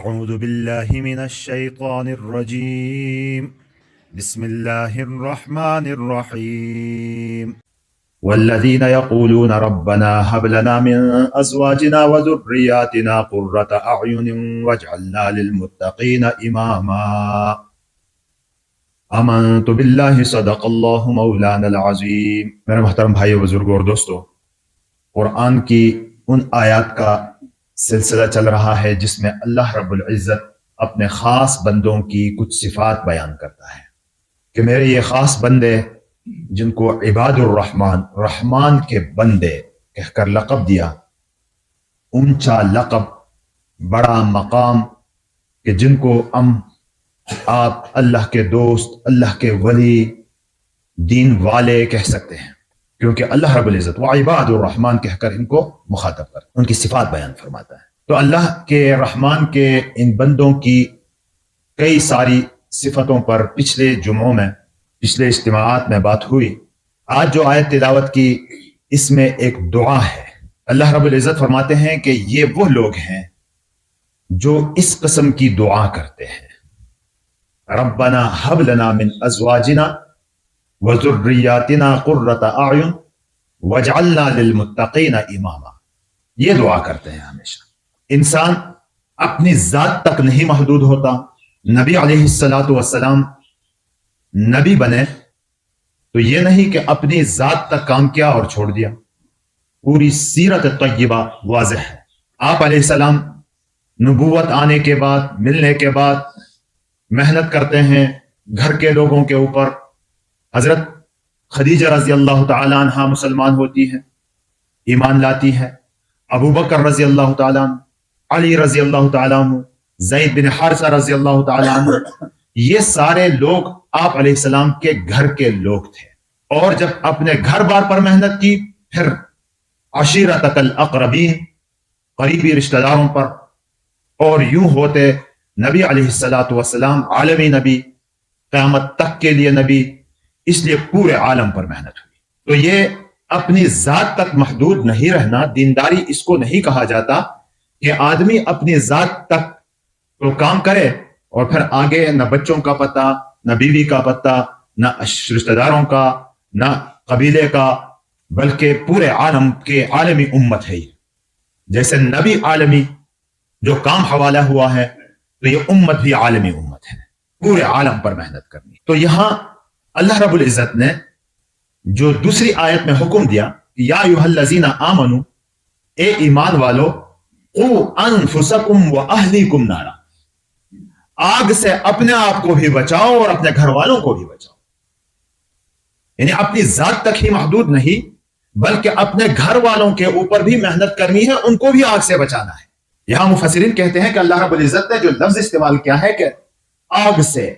أعوذ بالله من الشيطان الرجيم بسم الله الرحمن الرحيم والذين يقولون ربنا هب لنا من أزواجنا وذرياتنا قرة أعين واجعلنا للمتقين إماما آمنت بالله صدق الله مولانا العظیم۔ میرے محترم بھائی بزرگوں اور دوستو، قرآن کی ان آیات کا سلسلہ چل رہا ہے جس میں اللہ رب العزت اپنے خاص بندوں کی کچھ صفات بیان کرتا ہے کہ میرے یہ خاص بندے جن کو عباد الرحمن، رحمان کے بندے کہہ کر لقب دیا، اونچا لقب، بڑا مقام، کہ جن کو آپ اللہ کے دوست، اللہ کے ولی، دین والے کہہ سکتے ہیں، کیونکہ اللہ رب العزت وہ عباد الرحمن کہہ کر ان کو مخاطب کر ان کی صفات بیان فرماتا ہے۔ تو اللہ کے رحمان کے ان بندوں کی کئی ساری صفتوں پر پچھلے جمعوں میں، پچھلے اجتماعات میں بات ہوئی۔ آج جو آیت تلاوت کی، اس میں ایک دعا ہے۔ اللہ رب العزت فرماتے ہیں کہ یہ وہ لوگ ہیں جو اس قسم کی دعا کرتے ہیں، ربنا ہب لنا من ازواجنا وذریاتنا قرۃ اعین واجعلنا للمتقین اماما۔ یہ دعا کرتے ہیں ہمیشہ۔ انسان اپنی ذات تک نہیں محدود ہوتا۔ نبی علیہ الصلاۃ والسلام نبی بنے تو یہ نہیں کہ اپنی ذات تک کام کیا اور چھوڑ دیا، پوری سیرت طیبہ واضح ہے۔ آپ علیہ السلام نبوت آنے کے بعد، ملنے کے بعد محنت کرتے ہیں گھر کے لوگوں کے اوپر۔ حضرت خدیجہ رضی اللہ تعالی عنہ مسلمان ہوتی ہے، ایمان لاتی ہے۔ ابو بکر رضی اللہ تعالی عنہ، علی رضی اللہ تعالی عنہ، زید بن حارثہ رضی اللہ تعالی عنہ، یہ سارے لوگ آپ علیہ السلام کے گھر کے لوگ تھے۔ اور جب اپنے گھر بار پر محنت کی، پھر عشیرتک الاقربین، قریبی رشتہ داروں پر، اور یوں ہوتے نبی علیہ الصلاۃ والسلام عالمی نبی، قیامت تک کے لیے نبی، اس لیے پورے عالم پر محنت ہوئی۔ تو یہ اپنی ذات تک محدود نہیں رہنا، دینداری اس کو نہیں کہا جاتا کہ آدمی اپنی ذات تک تو کام کرے اور پھر آگے نہ بچوں کا پتہ، نہ بیوی کا پتہ، نہ رشتہ داروں کا، نہ قبیلے کا، بلکہ پورے عالم کے عالمی امت ہے۔ جیسے نبی عالمی جو کام حوالہ ہوا ہے، تو یہ امت بھی عالمی امت ہے، پورے عالم پر محنت کرنی۔ تو یہاں اللہ رب العزت نے جو دوسری آیت میں حکم دیا کہ یا ایھا الذین آمنوا، اے ایمان والو، قوا انفسکم واہلیکم نارا، آگ سے اپنے آپ کو بھی بچاؤ اور اپنے گھر والوں کو بھی بچاؤ۔ یعنی اپنی ذات تک ہی محدود نہیں، بلکہ اپنے گھر والوں کے اوپر بھی محنت کرنی ہے، ان کو بھی آگ سے بچانا ہے۔ یہاں مفسرین کہتے ہیں کہ اللہ رب العزت نے جو لفظ استعمال کیا ہے کہ آگ سے،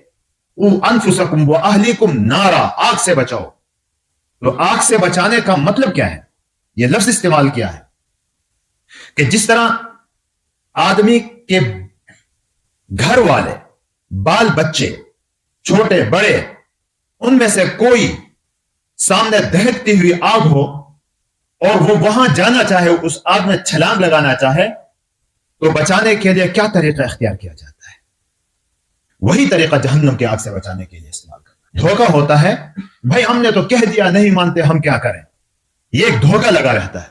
انفسکم واہلیکم نارا، آگ سے بچاؤ، تو آگ سے بچانے کا مطلب کیا ہے؟ یہ لفظ استعمال کیا ہے کہ جس طرح آدمی کے گھر والے، بال بچے، چھوٹے بڑے، ان میں سے کوئی سامنے دہکتی ہوئی آگ ہو اور وہ وہاں جانا چاہے، اس آگ میں چھلانگ لگانا چاہے، تو بچانے کے لیے کیا طریقہ اختیار کیا جاتا ہے؟ وہی طریقہ جہنم کی آگ سے بچانے کے لیے استعمال کرنا۔ دھوکہ ہوتا ہے، بھائی ہم نے تو کہہ دیا، نہیں مانتے، ہم کیا کریں؟ یہ ایک دھوکہ لگا رہتا ہے۔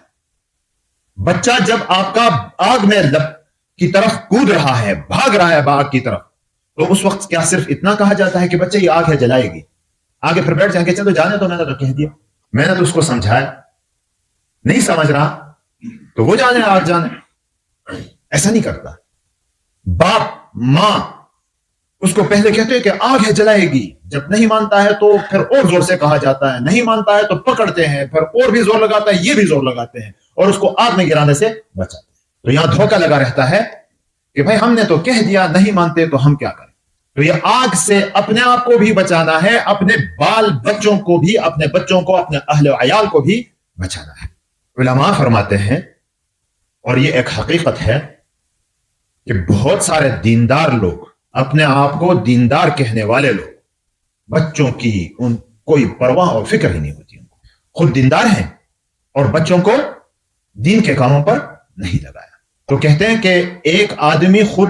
بچہ جب آپ کا آگ میں کی طرف کود رہا ہے، بھاگ رہا ہے آگ کی طرف، تو اس وقت کیا صرف اتنا کہا جاتا ہے کہ بچے یہ آگ ہے، جلائے گی؟ آگے پھر بیٹھ جائیں گے، چلو جانے تو، میں نے تو کہہ دیا، میں نے تو اس کو سمجھایا، نہیں سمجھ رہا تو وہ جانے، آگ جانے۔ ایسا نہیں کرتا۔ باپ ماں اس کو پہلے کہتے ہیں کہ آگ ہے، جلائے گی، جب نہیں مانتا ہے تو پھر اور زور سے کہا جاتا ہے، نہیں مانتا ہے تو پکڑتے ہیں، پھر اور بھی زور لگاتا ہے، یہ بھی زور لگاتے ہیں، اور اس کو آگ میں گرانے سے بچاتے ہیں۔ تو یہاں دھوکہ لگا رہتا ہے کہ بھائی ہم نے تو کہہ دیا، نہیں مانتے تو ہم کیا کریں؟ تو یہ آگ سے اپنے آپ کو بھی بچانا ہے، اپنے بال بچوں کو بھی، اپنے بچوں کو، اپنے اہل و عیال کو بھی بچانا ہے۔ علماء فرماتے ہیں، اور یہ ایک حقیقت ہے، کہ بہت سارے دیندار لوگ، اپنے آپ کو دیندار کہنے والے لوگ، بچوں کی ان کوئی پرواہ اور فکر ہی نہیں ہوتی، ان کو خود دیندار ہیں اور بچوں کو دین کے کاموں پر نہیں لگایا۔ تو کہتے ہیں کہ ایک آدمی خود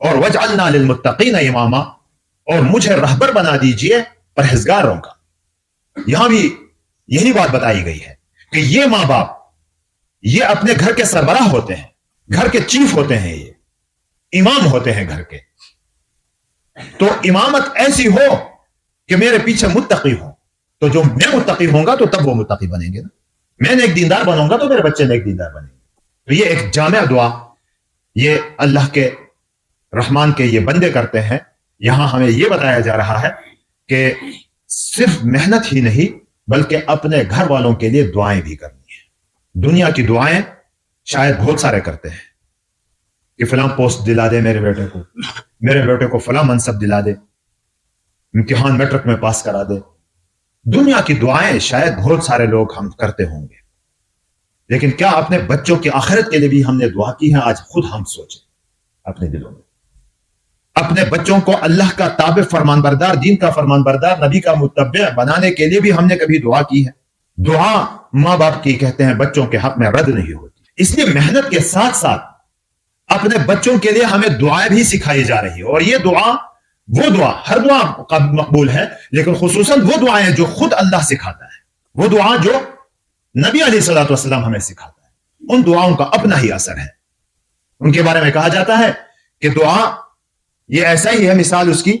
اور وجعلنا للمتقین اماما، اور مجھے رہبر بنا دیجئے پرہیزگاروں کا۔ یہاں بھی یہی بات بتائی گئی ہے کہ یہ ماں باپ یہ اپنے گھر کے سربراہ ہوتے ہیں، گھر کے چیف ہوتے ہیں، یہ امام ہوتے ہیں گھر کے۔ تو امامت ایسی ہو کہ میرے پیچھے متقی ہوں، تو جو میں متقی ہوں گا تو تب وہ متقی بنیں گے نا۔ میں نیک دیندار بنوں گا تو میرے بچے نیک دیندار بنیں گے۔ تو یہ ایک جامع دعا یہ اللہ کے رحمان کے یہ بندے کرتے ہیں۔ یہاں ہمیں یہ بتایا جا رہا ہے کہ صرف محنت ہی نہیں بلکہ اپنے گھر والوں کے لیے دعائیں بھی کرنی ہیں۔ دنیا کی دعائیں شاید بہت سارے کرتے ہیں کہ فلاں پوسٹ دلا دے میرے بیٹے کو، میرے بیٹے کو فلاں منصب دلا دے، امتحان میٹرک میں پاس کرا دے۔ دنیا کی دعائیں شاید بہت سارے لوگ ہم کرتے ہوں گے، لیکن کیا اپنے بچوں کی آخرت کے لیے بھی ہم نے دعا کی ہے؟ آج خود ہم سوچیں اپنے دلوں میں، اپنے بچوں کو اللہ کا تابع فرمان بردار، دین کا فرمان بردار، نبی کا متبع بنانے کے لیے بھی ہم نے کبھی دعا کی ہے؟ دعا ماں باپ کی کہتے ہیں بچوں کے حق میں رد نہیں ہوتی۔ اس لیے محنت کے ساتھ ساتھ اپنے بچوں کے لیے ہمیں دعائیں بھی سکھائی جا رہی ہے، اور یہ دعا وہ دعا، ہر دعا مقبول ہے لیکن خصوصاً وہ دعائیں جو خود اللہ سکھاتا ہے، وہ دعا جو نبی علیہ الصلوۃ والسلام ہمیں سکھاتا ہے، ان دعاؤں کا اپنا ہی اثر ہے۔ ان کے بارے میں کہا جاتا ہے کہ دعا یہ ایسا ہی ہے مثال اس کی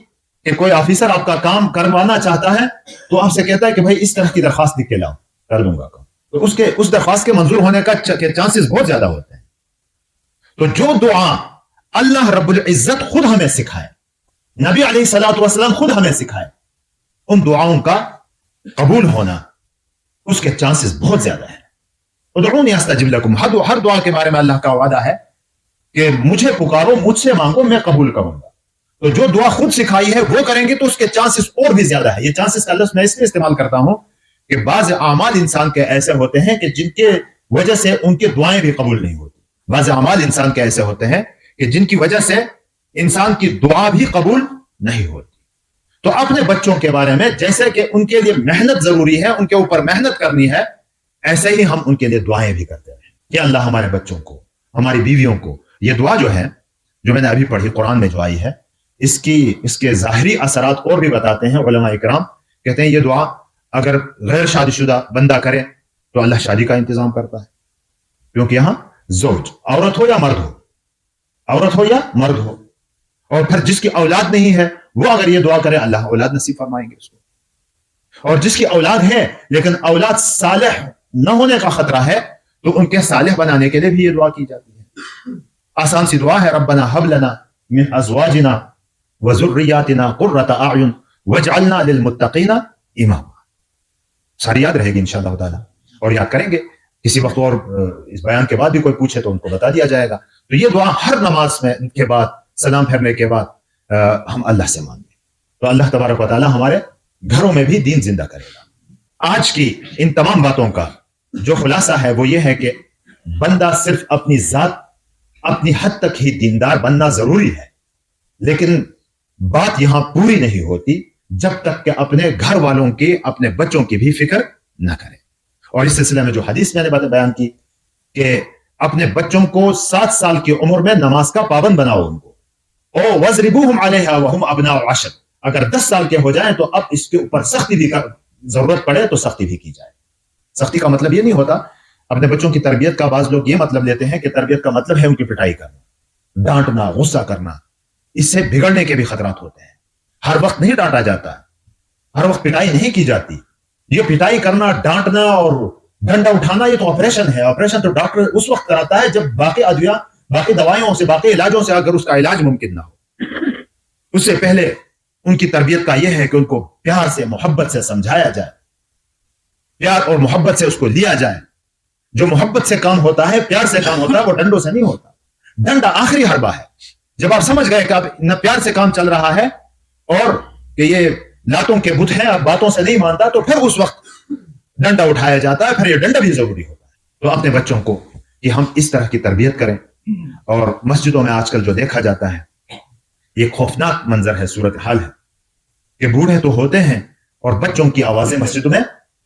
کہ کوئی آفیسر آپ کا کام کروانا چاہتا ہے تو آپ سے کہتا ہے کہ بھائی اس طرح کی درخواست لکھ کے لاؤ، کر دوں گا کام، تو اس درخواست کے منظور ہونے کا چانسز بہت زیادہ ہوتے ہیں۔ تو جو دعا اللہ رب العزت خود ہمیں سکھائے، نبی علیہ الصلوۃ والسلام خود ہمیں سکھائے، ان دعاؤں کا قبول ہونا اس کے چانسز بہت زیادہ ہیں۔ ادعونی استجب لکم، ہر دعا کے بارے میں اللہ کا وعدہ ہے کہ مجھے پکارو، مجھ سے مانگو، میں قبول کروں گا۔ تو جو دعا خود سکھائی ہے وہ کریں گے تو اس کے چانسز اور بھی زیادہ ہے۔ یہ چانسز کا لفظ میں اس لیے استعمال کرتا ہوں کہ بعض اعمال انسان کے ایسے ہوتے ہیں کہ جن کے وجہ سے ان کی دعائیں بھی قبول نہیں ہوتی۔ بعض اعمال انسان کے ایسے ہوتے ہیں کہ جن کی وجہ سے انسان کی دعا بھی قبول نہیں ہوتی۔ تو اپنے بچوں کے بارے میں جیسے کہ ان کے لیے محنت ضروری ہے، ان کے اوپر محنت کرنی ہے، ایسے ہی ہم ان کے لیے دعائیں بھی کرتے ہیں کہ اللہ ہمارے بچوں کو، ہماری بیویوں کو، یہ دعا جو ہے جو میں نے ابھی پڑھی قرآن میں جو آئی ہے، اس کے ظاہری اثرات اور بھی بتاتے ہیں علماء اکرام۔ کہتے ہیں یہ دعا اگر غیر شادی شدہ بندہ کرے تو اللہ شادی کا انتظام کرتا ہے، کیونکہ یہاں زوج عورت ہو یا مرد ہو، عورت ہو یا مرد ہو، اور پھر جس کی اولاد نہیں ہے وہ اگر یہ دعا کرے اللہ اولاد نصیب فرمائیں گے اس کو، اور جس کی اولاد ہے لیکن اولاد صالح نہ ہونے کا خطرہ ہے تو ان کے صالح بنانے کے لیے بھی یہ دعا کی جاتی ہے۔ آسان سی دعا ہے، ربنا هب لنا من ازواجنا وذرياتنا قرة اعین واجعلنا للمتقین اماما۔ ساری یاد رہے گی انشاءاللہ تعالی، اور یاد کریں گے کسی وقت، اور اس بیان کے بعد بھی کوئی پوچھے تو ان کو بتا دیا جائے گا۔ تو یہ دعا ہر نماز میں کے بعد، سلام پھیرنے کے بعد ہم اللہ سے مانگیں تو اللہ تبارک و تعالی ہمارے گھروں میں بھی دین زندہ کرے گا۔ آج کی ان تمام باتوں کا جو خلاصہ ہے وہ یہ ہے کہ بندہ صرف اپنی ذات، اپنی حد تک ہی دیندار بننا ضروری ہے، لیکن بات یہاں پوری نہیں ہوتی جب تک کہ اپنے گھر والوں کی، اپنے بچوں کی بھی فکر نہ کرے۔ اور اس سلسلے میں جو حدیث میں نے بیان کی کہ اپنے بچوں کو 7 سال کی عمر میں نماز کا پابند بناؤ ان کو، او وَضْرِبُوهُمْ عَلَيْهَا وَهُمْ أَبْنَاءُ 10، اگر 10 سال کے ہو جائیں تو اب اس کے اوپر سختی بھی ضرورت پڑے تو سختی بھی کی جائے۔ سختی کا مطلب یہ نہیں ہوتا، اپنے بچوں کی تربیت کا بعض لوگ یہ مطلب لیتے ہیں کہ تربیت کا مطلب ہے ان کی پٹائی کرنا، ڈانٹنا، غصہ کرنا۔ اس سے بگڑنے کے بھی خطرات ہوتے ہیں۔ ہر وقت نہیں ڈانٹا جاتا، ہر وقت پٹائی نہیں کی جاتی۔ یہ پٹائی کرنا، ڈانٹنا اور ڈنڈا اٹھانا یہ تو آپریشن ہے۔ آپریشن تو ڈاکٹر اس وقت کراتا ہے جب باقی ادویہ، باقی دوائیوں سے، باقی علاجوں سے اگر اس کا علاج ممکن نہ ہو۔ اس سے پہلے ان کی تربیت کا یہ ہے کہ ان کو پیار سے، محبت سے سمجھایا جائے، پیار اور محبت سے اس کو لیا جائے۔ جو محبت سے کام ہوتا ہے، پیار سے کام ہوتا ہے، وہ ڈنڈوں سے نہیں ہوتا۔ ڈنڈا آخری حربہ ہے۔ جب آپ سمجھ گئے کہ اب نہ پیار سے کام چل رہا ہے اور کہ یہ لاتوں کے بت ہیں، اب باتوں سے نہیں مانتا، تو پھر اس وقت ڈنڈا اٹھایا جاتا ہے۔ پھر یہ ڈنڈا بھی ضروری ہوتا ہے۔ تو اپنے بچوں کو کہ ہم اس طرح کی تربیت کریں۔ اور مسجدوں میں آج کل جو دیکھا جاتا ہے یہ خوفناک منظر ہے، صورتحال ہے کہ بوڑھے تو ہوتے ہیں اور بچوں کی آوازیں مسجد میں